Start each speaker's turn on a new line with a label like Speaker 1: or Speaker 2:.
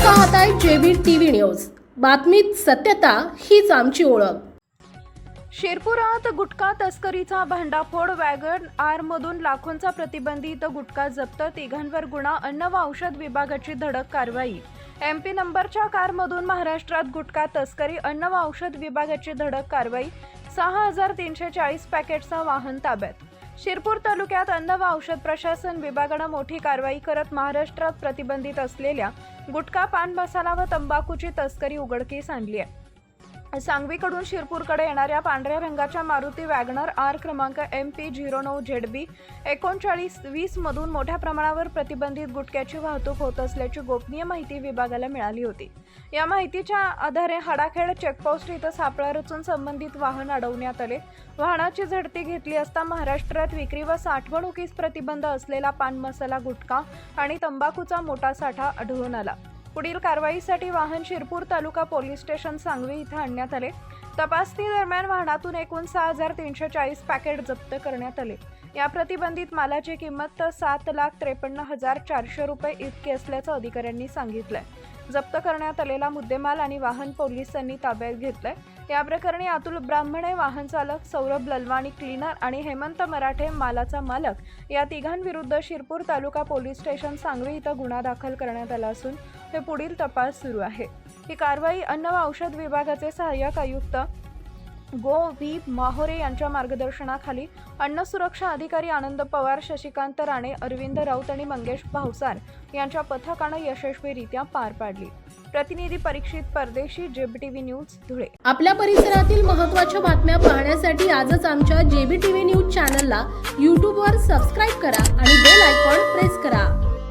Speaker 1: पाहताय JB TV news. बातमीत सत्यता हीच आमची ओळख।
Speaker 2: शिरपुरात गुटखा तस्करीचा भांडाफोड। वॅगन आर मधून लाखोंचा प्रतिबंधित गुटखा जप्त। तिघांवर गुन्हा। अन्न व औषध विभागाची धडक कारवाई। MP नंबरच्या कारमधून महाराष्ट्रात गुटखा तस्करी। अन्न व औषध विभागाची धडक कारवाई। 6340 पॅकेटचा वाहन ताब्यात। शिरपूर तालुक्यात अन्न व औषध प्रशासन विभागाने मोठी कारवाई करत महाराष्ट्रात प्रतिबंधित असलेल्या गुटखा, पान मसाला व तंबाखूची तस्करी उघडकीस आणली आहे। सांगवीकडून शिरपूरकडे येणाऱ्या पांढऱ्या रंगाच्या मारुती वॅगनर आर क्रमांक MP 09ZB 3920 मधून मोठ्या प्रमाणावर प्रतिबंधित गुटख्याची वाहतूक होत असल्याची गोपनीय माहिती विभागाला मिळाली होती। या माहितीच्या आधारे हडाखेड चेकपोस्ट इथं सापळा रचून संबंधित वाहन अडवण्यात आले। वाहनाची झडती घेतली असता महाराष्ट्रात विक्री व साठवणुकीस प्रतिबंध असलेला पान मसाला, गुटखा आणि तंबाखूचा मोठा साठा आढळून आला। पुढील कारवाईसाठी वाहन शिरपूर तालुका पोलीस स्टेशन सांगवी इथं आणण्यात आले। तपासणी दरम्यान वाहनातून एकूण 6340 पॅकेट जप्त करण्यात आले। या प्रतिबंधित मालाची किंमत 7,53,400 रुपये इतकी असल्याचं अधिकाऱ्यांनी सांगितलंय। जप्त करण्यात आलेला मुद्देमाल आणि वाहन पोलिसांनी ताब्यात घेतलंय। या प्रकरणी अतुल ब्राह्मणे वाहन चालक, सौरभ ललवाणी क्लीनर आणि हेमंत मराठे मालाचा मालक या तिघांविरुद्ध शिरपूर तालुका पोलीस स्टेशन सांगवी इथं गुन्हा दाखल करण्यात आला असून हे पुढील तपास सुरू आहे। ही कारवाई अन्न व औषध विभागाचे सहाय्यक आयुक्त गो व्ही माहोरे यांच्या मार्गदर्शनाखाली अन्न सुरक्षा अधिकारी आनंद पवार, शशिकांत राणे, अरविंद राऊत आणि मंगेश भावसार यांच्या पथकाने यशस्वीरित्या पार पाडली। प्रतिनिधी परीक्षित परदेशी, जेबी टीव्ही न्यूज, धुळे।
Speaker 1: आपल्या परिसरातील महत्त्वाच्या बातम्या पाहण्यासाठी आजच आमच्या जेबी टीव्ही न्यूज चॅनलला YouTube वर सबस्क्राइब करा आणि बेल आयकॉन प्रेस करा।